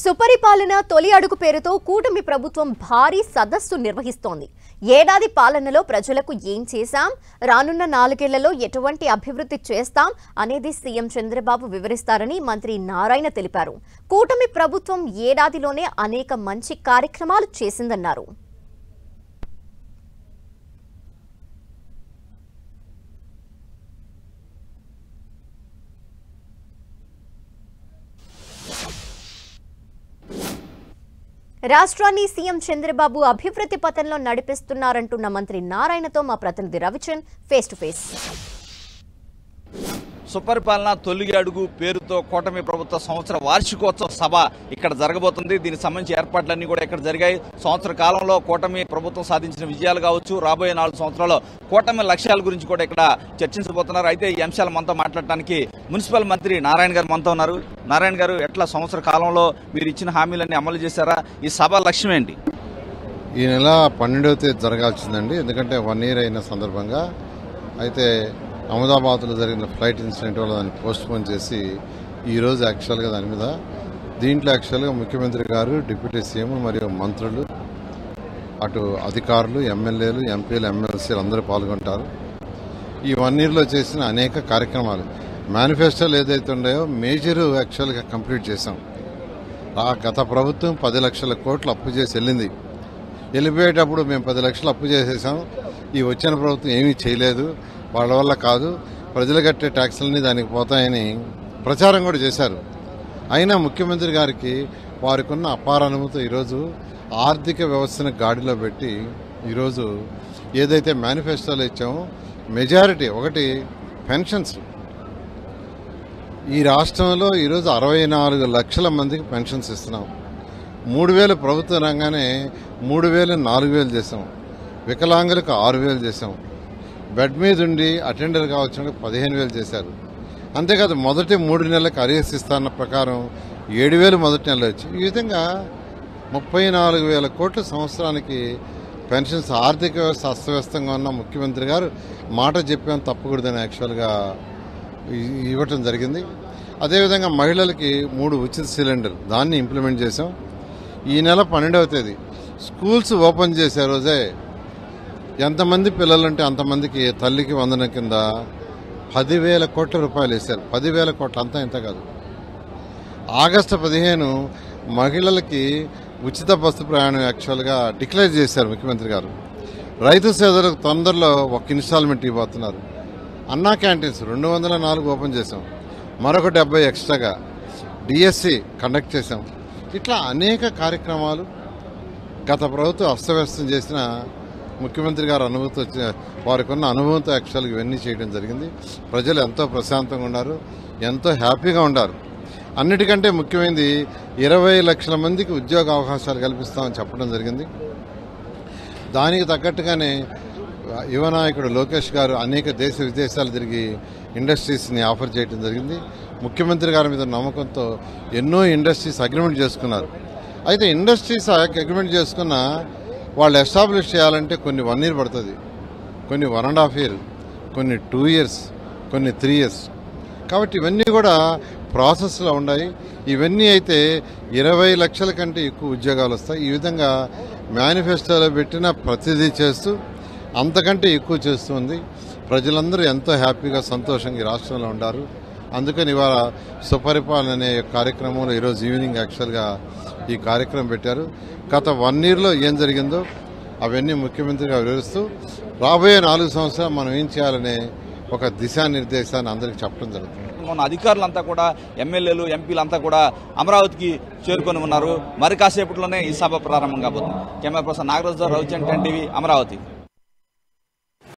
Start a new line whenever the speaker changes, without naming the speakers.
సుపరిపాలన తొలి అడుగు పేరుతో కూటమి ప్రభుత్వం భారీ సదస్సు నిర్వహిస్తోంది. ఏడాది పాలనలో ప్రజలకు ఏం చేశాం, రానున్న 4 ఏళ్లలో ఎటువంటి అభివృద్ధి చేస్తాం అనేది సీఎం చంద్రబాబు వివరిస్తారని మంత్రి నారాయణ తెలిపారు. కూటమి ప్రభుత్వం ఏడాదిలోనే అనేక మంచి కార్యక్రమాలు చేసిందన్నారు. రాష్ట్రాన్ని సీఎం చంద్రబాబు అభివృద్ధి పథంలో నడిపిస్తున్నారంటున్న మంత్రి నారాయణతో మా ప్రతినిధి రవిచంద్ ఫేస్ టు ఫేస్.
సుపరిపాలన తొలి అడుగు పేరుతో కూటమి ప్రభుత్వ సంవత్సర వార్షికోత్సవ సభ ఇక్కడ జరగబోతుంది. దీనికి సంబంధించి ఏర్పాట్లన్నీ కూడా ఇక్కడ జరిగాయి. సంవత్సర కాలంలో కూటమి ప్రభుత్వం సాధించిన విజయాలు కావచ్చు, రాబోయే 4 సంవత్సరాల్లో కూటమి లక్ష్యాల గురించి కూడా ఇక్కడ చర్చించబోతున్నారు. అయితే ఈ అంశాలు మనతో మాట్లాడటానికి మున్సిపల్ మంత్రి నారాయణ గారు మనతో ఉన్నారు. నారాయణ గారు, ఎట్లా సంవత్సర కాలంలో మీరు ఇచ్చిన హామీలన్నీ అమలు చేశారా? ఈ సభ లక్ష్యం ఏంటి?
ఈ నెల 12వ తేదీ జరగాల్సిందండి, ఎందుకంటే 1 year అయిన సందర్భంగా. అయితే అహ్మదాబాద్లో జరిగిన ఫ్లైట్ ఇన్సిడెంట్ వల్ల దాన్ని పోస్ట్ పోన్ చేసి ఈరోజు యాక్చువల్గా దాని మీద దీంట్లో యాక్చువల్గా ముఖ్యమంత్రి గారు, డిప్యూటీ సీఎం మరియు మంత్రులు, అటు అధికారులు, ఎమ్మెల్యేలు, ఎంపీలు, ఎమ్మెల్సీలు అందరూ పాల్గొంటారు. ఈ 1 yearలో చేసిన అనేక కార్యక్రమాలు, మేనిఫెస్టోలు ఏదైతే ఉన్నాయో మేజర్ యాక్చువల్గా కంప్లీట్ చేశాం. గత ప్రభుత్వం 10 లక్షల కోట్లు అప్పు చేసి వెళ్ళింది. వెళ్ళిపోయేటప్పుడు మేము 10 లక్షలు అప్పు చేసేసాం, ఈ వచ్చిన ప్రభుత్వం ఏమీ చేయలేదు, వాళ్ళ వల్ల కాదు, ప్రజలు కట్టే ట్యాక్సులన్నీ దానికి పోతాయని ప్రచారం కూడా చేశారు. అయినా ముఖ్యమంత్రి గారికి వారికి ఉన్న అపార అనుమతి ఈరోజు ఆర్థిక వ్యవస్థను గాడిలో పెట్టి ఈరోజు ఏదైతే మేనిఫెస్టోలో ఇచ్చామో మెజారిటీ ఒకటి పెన్షన్స్. ఈ రాష్ట్రంలో ఈరోజు 64 లక్షల మందికి పెన్షన్స్ ఇస్తున్నాం. 3,000 ప్రభుత్వ రంగానే 3,000 4,000 చేసాం. వికలాంగులకు 6,000 చేసాం. బెడ్ మీద ఉండి అటెండర్ కావచ్చు 15,000 చేశారు. అంతేకాదు మొదటి 3 నెలలకు అరియర్స్ ఇస్తాన్న ప్రకారం 7,000 మొదటి నెలలో వచ్చి ఈ విధంగా 34,000 కోట్ల సంవత్సరానికి పెన్షన్స్. ఆర్థిక వ్యవస్థ అస్తవ్యస్తంగా ఉన్న ముఖ్యమంత్రి గారు మాట చెప్పాం తప్పకూడదని యాక్చువల్గా ఇవ్వటం జరిగింది. అదేవిధంగా మహిళలకి 3 ఉచిత సిలిండర్ దాన్ని ఇంప్లిమెంట్ చేశాం. ఈ నెల 12వ తేదీ స్కూల్స్ ఓపెన్ చేసే రోజే ఎంతమంది పిల్లలుంటే అంతమందికి తల్లికి వందనం కింద 10,000 కోట్ల రూపాయలు వేశారు. 10,000 కోట్లు అంతా ఇంత కాదు. ఆగస్టు 15 మహిళలకి ఉచిత బస్సు ప్రయాణం యాక్చువల్గా డిక్లేర్ చేశారు ముఖ్యమంత్రి గారు. రైతు సోదరులకు తొందరలో ఒక ఇన్స్టాల్మెంట్ ఇవ్వబోతున్నారు. అన్నా క్యాంటీన్స్ 204 ఓపెన్ చేశాం. మరొక 70 ఎక్స్ట్రాగా డిఎస్సి కండక్ట్ చేశాం. ఇట్లా అనేక కార్యక్రమాలు గత ప్రభుత్వం అస్తవ్యస్తం చేసిన ముఖ్యమంత్రి గారు అనుభూతి వారికి ఉన్న అనుభవంతో యాక్చువల్గా ఇవన్నీ చేయడం జరిగింది. ప్రజలు ఎంతో ప్రశాంతంగా ఉన్నారు, ఎంతో హ్యాపీగా ఉన్నారు. అన్నిటికంటే ముఖ్యమైనది 20 లక్షల మందికి ఉద్యోగ అవకాశాలు కల్పిస్తామని చెప్పడం జరిగింది. దానికి తగ్గట్టుగానే యువ నాయకుడు లోకేష్ గారు అనేక దేశ విదేశాలు తిరిగి ఇండస్ట్రీస్ని ఆఫర్ చేయడం జరిగింది. ముఖ్యమంత్రి గారి మీద నమ్మకంతో ఎన్నో ఇండస్ట్రీస్ అగ్రిమెంట్ చేసుకున్నారు. అయితే ఇండస్ట్రీస్ అగ్రిమెంట్ చేసుకున్న వాళ్ళు ఎస్టాబ్లిష్ చేయాలంటే కొన్ని 1 year పడుతుంది, కొన్ని 1.5 years, కొన్ని 2 years, కొన్ని 3 years. కాబట్టి ఇవన్నీ కూడా ప్రాసెస్లో ఉన్నాయి. ఇవన్నీ అయితే 20 లక్షల కంటే ఎక్కువ ఉద్యోగాలు వస్తాయి. ఈ విధంగా మేనిఫెస్టోలో పెట్టిన ప్రతిదీ చేస్తూ అంతకంటే ఎక్కువ చేస్తుంది. ప్రజలందరూ ఎంతో హ్యాపీగా సంతోషంగా ఈ రాష్ట్రంలో ఉన్నారు. అందుకని ఇవాళ సుపరిపాలన అనే కార్యక్రమంలో ఈరోజు ఈవినింగ్ యాక్చువల్గా ఈ కార్యక్రమం పెట్టారు. గత 1 yearలో ఏం జరిగిందో అవన్నీ ముఖ్యమంత్రిగా వివరిస్తూ రాబోయే 4 సంవత్సరాలు మనం ఏం చేయాలనే ఒక దిశానిర్దేశాన్ని అందరికీ చెప్పడం జరుగుతుంది.
మొన్న అధికారులంతా కూడా, ఎమ్మెల్యేలు, ఎంపీలంతా కూడా అమరావతికి చేరుకొని ఉన్నారు. మరి కాసేపట్లోనే ఈ సభ ప్రారంభం కాబోతుంది. Camera person Nagaraju, Ravichand, 10 TV, Amaravati.